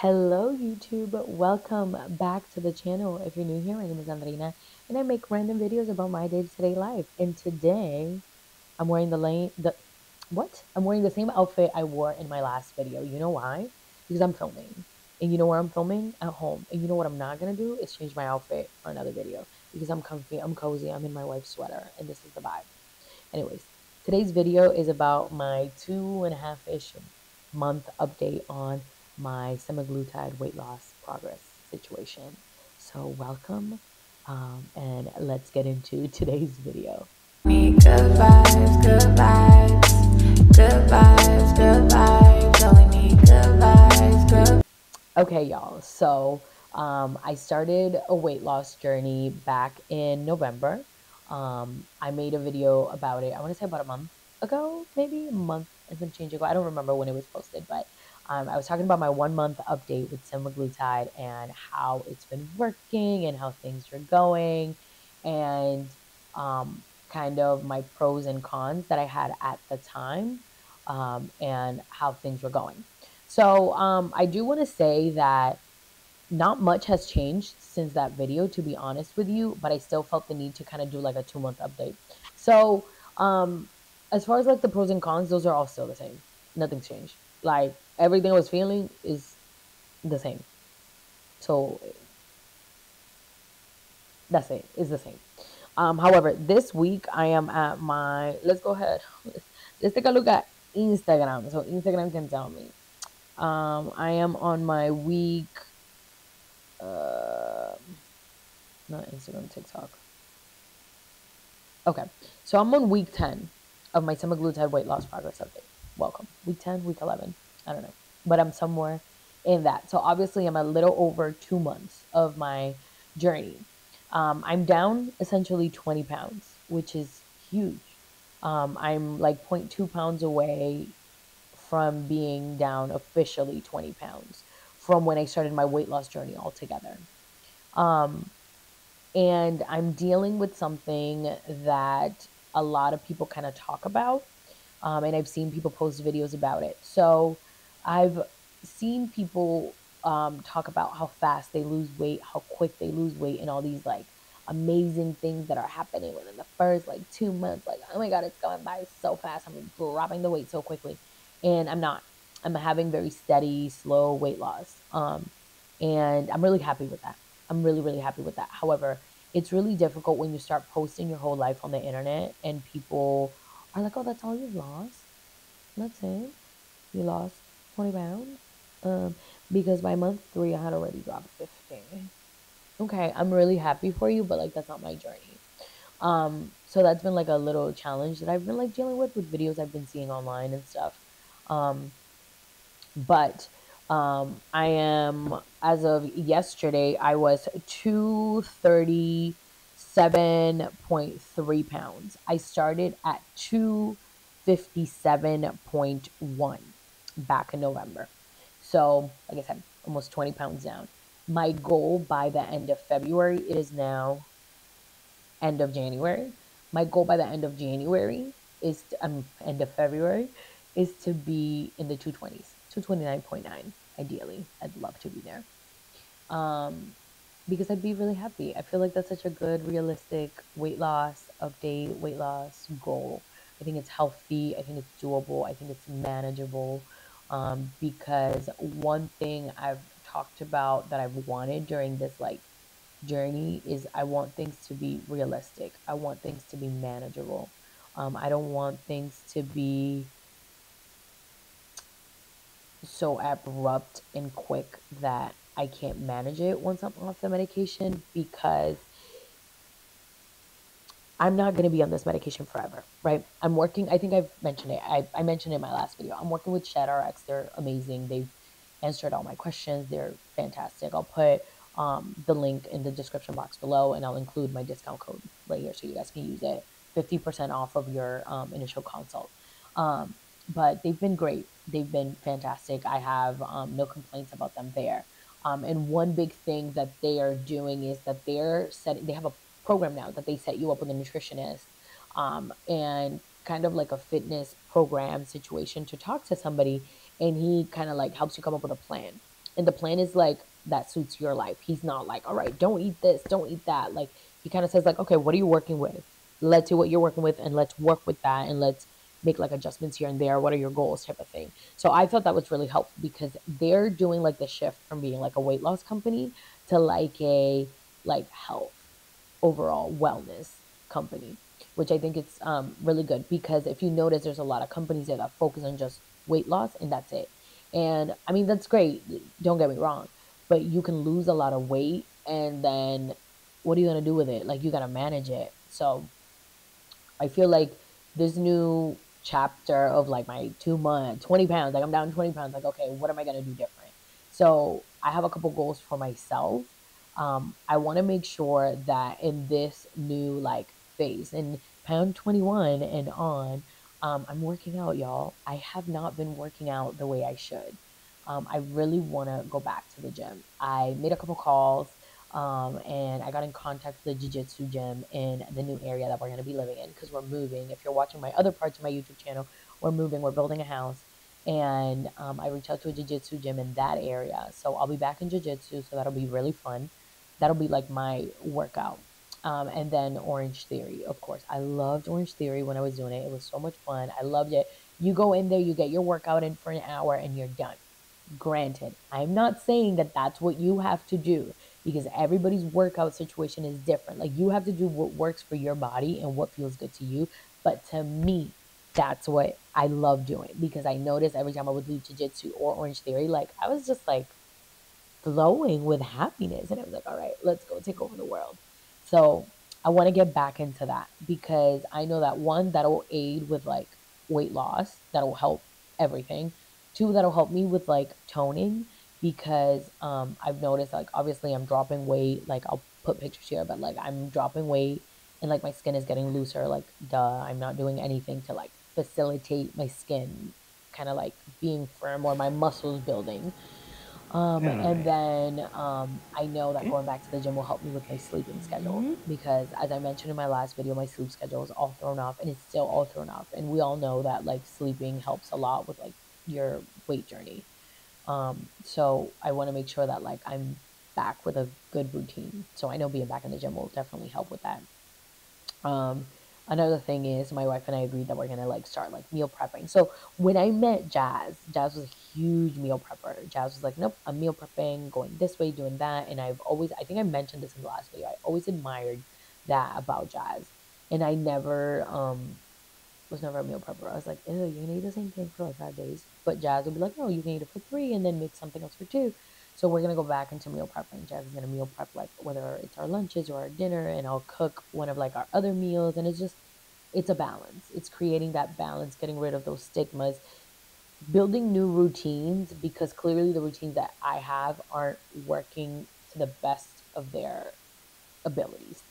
Hello YouTube, welcome back to the channel. If you're new here, my name is Andrina and I make random videos about my day-to-day life. And today I'm wearing I'm wearing the same outfit I wore in my last video. You know why? Because I'm filming. And you know where I'm filming? At home. And you know what I'm not gonna do is change my outfit for another video because I'm comfy, I'm cozy, I'm in my wife's sweater, and this is the vibe. Anyways, today's video is about my 2.5-ish month update on my semaglutide weight loss progress situation. So welcome, and let's get into today's video. Need good vibes, good vibes, good vibes, good vibes. Only need good vibes, good. Okay, y'all. So I started a weight loss journey back in November. I made a video about it, I want to say about a month ago, maybe a month and some change ago. I don't remember when it was posted, but I was talking about my 1 month update with semaglutide and how it's been working and how things are going and kind of my pros and cons that I had at the time and how things were going. So I do want to say that not much has changed since that video, to be honest with you, but I still felt the need to kind of do like a 2 month update. So as far as like the pros and cons, those are all still the same. Nothing's changed. Like everything I was feeling is the same. So that's it. It's the same. However, this week I am at my, let's go ahead. Let's take a look at Instagram. So Instagram can tell me. I am on my week, uh, not Instagram, TikTok. Okay, so I'm on week 10 of my semaglutide weight loss progress update. Welcome. Week 10, week 11. I don't know, but I'm somewhere in that. So obviously, I'm a little over 2 months of my journey. I'm down essentially 20 pounds, which is huge. I'm like 0.2 pounds away from being down officially 20 pounds from when I started my weight loss journey altogether. Um, and I'm dealing with something that a lot of people kind of talk about, and I've seen people post videos about it. So I've seen people talk about how fast they lose weight, how quick they lose weight, and all these like amazing things that are happening within the first like 2 months. Like, oh my God, it's going by so fast. I'm dropping the weight so quickly. And I'm not. I'm having very steady, slow weight loss. And I'm really happy with that. I'm really, really happy with that. However, it's really difficult when you start posting your whole life on the internet and people are like, oh, that's all you've lost? That's it? You lost 20 pounds? Because by month 3, I had already dropped 50. Okay, I'm really happy for you, but like, that's not my journey. So that's been like a little challenge that I've been like dealing with videos I've been seeing online and stuff. Um, but I am, as of yesterday, I was 237.3 pounds. I started at 257.1 back in November. So, like I said, almost 20 pounds down. My goal by the end of February, it is now end of January. My goal by the end of January is end of February is to be in the 220s, 229.9. Ideally, I'd love to be there. Because I'd be really happy. I feel like that's such a good, realistic weight loss update, weight loss goal. I think it's healthy. I think it's doable. I think it's manageable. Because one thing I've talked about that I've wanted during this like journey is I want things to be realistic. I want things to be manageable. I don't want things to be so abrupt and quick that I can't manage it once I'm off the medication, because I'm not going to be on this medication forever, right? I'm working, I think I've mentioned it. I mentioned it in my last video. I'm working with ShedRx. They're amazing. They've answered all my questions. They're fantastic. I'll put the link in the description box below, and I'll include my discount code right here so you guys can use it. 50% off of your initial consult. But they've been great. They've been fantastic. I have no complaints about them there. And one big thing that they are doing is that they have a program now that they set you up with a nutritionist, and kind of like a fitness program situation to talk to somebody, and he kind of like helps you come up with a plan. And the plan is like that suits your life. He's not like, all right, don't eat this, don't eat that. Like he kind of says like, okay, what are you working with? Let's see what you're working with and let's work with that and let's make like adjustments here and there. What are your goals type of thing. So I thought that was really helpful because they're doing like the shift from being like a weight loss company to like a like health overall wellness company, which I think it's really good because if you notice, there's a lot of companies there that focus on just weight loss and that's it. And I mean, that's great. Don't get me wrong, but you can lose a lot of weight and then what are you going to do with it? Like, you got to manage it. So I feel like this new chapter of like my 2 month, 20 pounds, like I'm down 20 pounds. Like, okay, what am I going to do different? So I have a couple goals for myself. I want to make sure that in this new like phase, in pound 21 and on, I'm working out, y'all. I have not been working out the way I should. I really want to go back to the gym. I made a couple calls and I got in contact with the jiu-jitsu gym in the new area that we're going to be living in because we're moving. If you're watching my other parts of my YouTube channel, we're moving, we're building a house. And I reached out to a jiu-jitsu gym in that area. So I'll be back in jiu-jitsu, so that'll be really fun. That'll be like my workout. And then Orange Theory, of course. I loved Orange Theory when I was doing it. It was so much fun. I loved it. You go in there, you get your workout in for an hour, and you're done. Granted, I'm not saying that that's what you have to do because everybody's workout situation is different. Like, you have to do what works for your body and what feels good to you. But to me, that's what I love doing because I noticed every time I would leave jiu-jitsu or Orange Theory, like I was just like glowing with happiness. And I was like, all right, let's go take over the world. So I want to get back into that because I know that one, that'll aid with like weight loss, that'll help everything. Two, that'll help me with like toning because I've noticed like obviously I'm dropping weight. Like I'll put pictures here, but like I'm dropping weight and like my skin is getting looser. Like duh, I'm not doing anything to like facilitate my skin kind of like being firm or my muscles building. And Alright. then I know that Okay. going back to the gym will help me with my sleeping schedule because, as I mentioned in my last video, my sleep schedule is all thrown off and it's still all thrown off. And we all know that like sleeping helps a lot with like your weight journey. So I want to make sure that like I'm back with a good routine. So I know being back in the gym will definitely help with that. Um, Another thing is my wife and I agreed that we're gonna like start like meal prepping. So when I met Jazz, Jazz was a huge meal prepper. Jazz was like, nope, I'm meal prepping, going this way, doing that. And I've always, I think I mentioned this in the last video, I always admired that about Jazz. And I never was never a meal prepper. I was like, ew, you're gonna eat the same thing for like 5 days. But Jazz would be like, no, you can eat it for three and then make something else for two. So we're gonna go back into meal prepping. Jazz is gonna meal prep like whether it's our lunches or our dinner, and I'll cook one of like our other meals. And it's just it's a balance. It's creating that balance, getting rid of those stigmas, building new routines because clearly the routines that I have aren't working to the best of their abilities.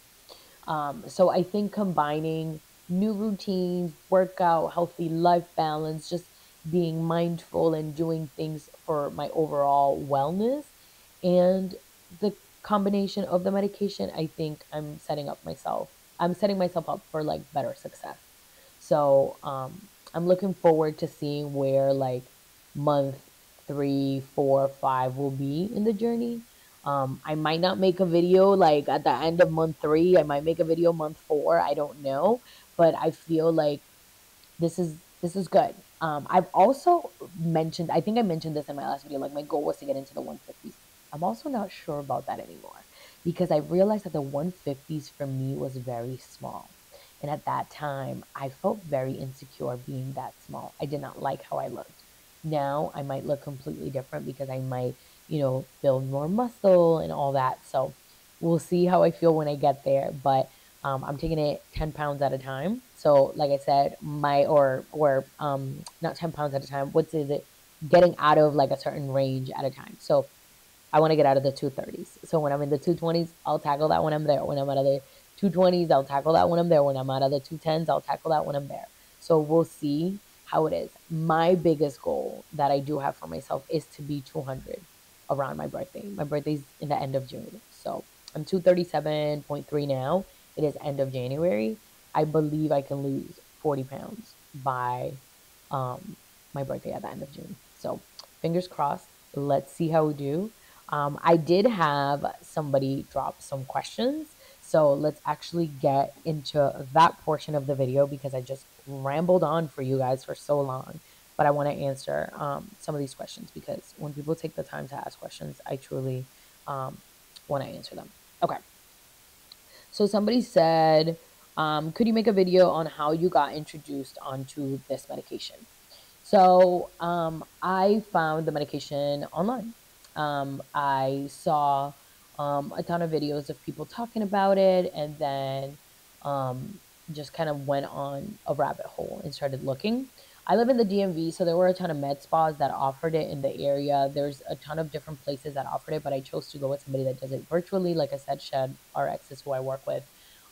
So I think combining new routines, workout, healthy life balance, just being mindful and doing things for my overall wellness and the combination of the medication, I think I'm setting myself up for like better success. So I'm looking forward to seeing where like month 3, 4, 5 will be in the journey. I might not make a video like at the end of month 3. I might make a video month 4. I don't know, but I feel like this is good. I've also mentioned, I think I mentioned this in my last video, like my goal was to get into the 150s. I'm also not sure about that anymore because I realized that the 150s for me was very small. And at that time, I felt very insecure being that small. I did not like how I looked. Now I might look completely different because I might, build more muscle and all that. So we'll see how I feel when I get there. But I'm taking it 10 pounds at a time. So like I said, not 10 pounds at a time. What's is it? Getting out of like a certain range at a time. So I want to get out of the 230s. So when I'm in the 220s, I'll tackle that when I'm there. When I'm out of the 220s, I'll tackle that when I'm there. When I'm out of the 210s, I'll tackle that when I'm there. So we'll see how it is. My biggest goal that I do have for myself is to be 200 around my birthday. My birthday's in the end of June. So I'm 237.3 now. It is end of January. I believe I can lose 40 pounds by um, my birthday at the end of June. So fingers crossed. let's see how we do. I did have somebody drop some questions, so let's actually get into that portion of the video because I just rambled on for you guys for so long. But I want to answer some of these questions because when people take the time to ask questions, I truly want to answer them. Okay. So somebody said, could you make a video on how you got introduced onto this medication? So I found the medication online. I saw a ton of videos of people talking about it, and then just kind of went on a rabbit hole and started looking. I live in the DMV, so there were a ton of med spas that offered it in the area. There's a ton of different places that offered it, but I chose to go with somebody that does it virtually. Like I said, Shed RX is who I work with,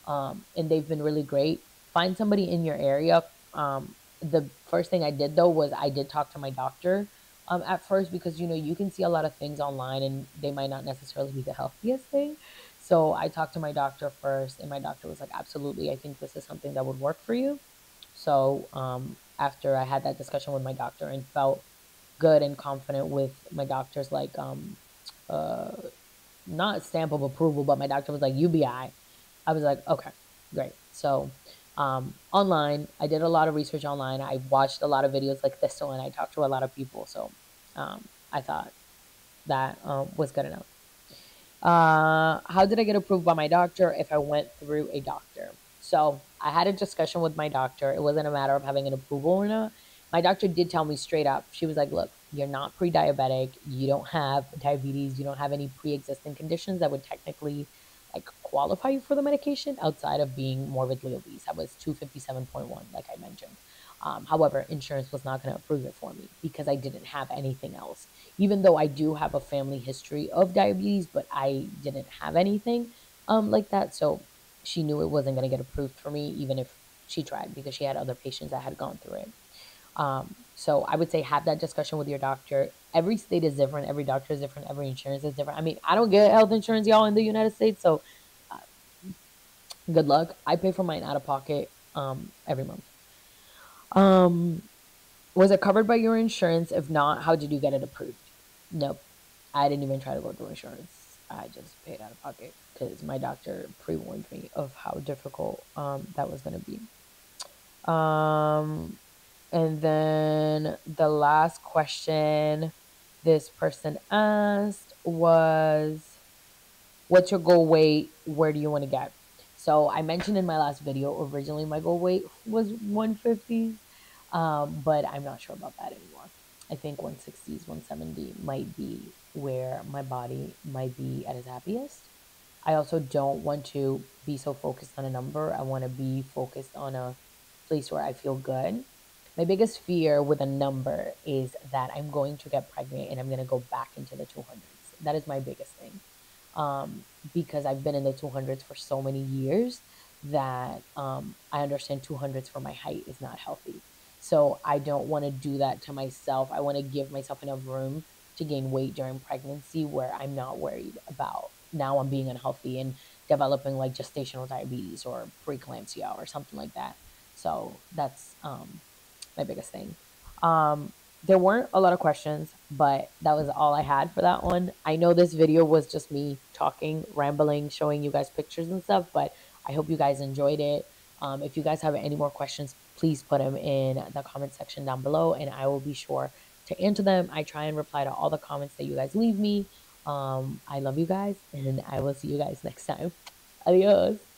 and they've been really great. Find somebody in your area. The first thing I did though was I did talk to my doctor at first because you can see a lot of things online and they might not necessarily be the healthiest thing. So I talked to my doctor first, and my doctor was like, "Absolutely, I think this is something that would work for you." So after I had that discussion with my doctor and felt good and confident with my doctor's like uh, not stamp of approval, but my doctor was like UBI. I was like, okay, great. So online, I did a lot of research online. I watched a lot of videos like this one. I talked to a lot of people. So I thought that was good enough. How did I get approved by my doctor if I went through a doctor? So I had a discussion with my doctor. It wasn't a matter of having an approval or not. My doctor did tell me straight up. She was like, look, you're not pre-diabetic. You don't have diabetes. You don't have any pre-existing conditions that would technically like qualify you for the medication outside of being morbidly obese. I was 257.1, like I mentioned. However, insurance was not going to approve it for me because I didn't have anything else. Even though I do have a family history of diabetes, but I didn't have anything like that. So she knew it wasn't going to get approved for me, even if she tried, because she had other patients that had gone through it. So I would say have that discussion with your doctor. Every state is different. Every doctor is different. Every insurance is different. I mean, I don't get health insurance, y'all, in the United States. So uh, good luck. I pay for mine out of pocket every month. Um, was it covered by your insurance? If not, how did you get it approved? Nope. I didn't even try to go through insurance. I just paid out of pocket because my doctor pre-warned me of how difficult that was going to be. Um, and then the last question this person asked was, what's your goal weight? Where do you want to get? So I mentioned in my last video, originally my goal weight was 150s, but I'm not sure about that anymore. I think 160s, 170 might be where my body might be at its happiest. I also don't want to be so focused on a number. I want to be focused on a place where I feel good. My biggest fear with a number is that I'm going to get pregnant and I'm going to go back into the 200s. That is my biggest thing. Because I've been in the 200s for so many years that I understand 200s for my height is not healthy. So I don't want to do that to myself. I want to give myself enough room to gain weight during pregnancy where I'm not worried about now I'm being unhealthy and developing like gestational diabetes or preeclampsia or something like that. So that's my biggest thing. There weren't a lot of questions, but that was all I had for that one. I know this video was just me talking, rambling, showing you guys pictures and stuff, but I hope you guys enjoyed it. If you guys have any more questions, please put them in the comment section down below and I will be sure to answer them. I try and reply to all the comments that you guys leave me. I love you guys and I will see you guys next time. Adios.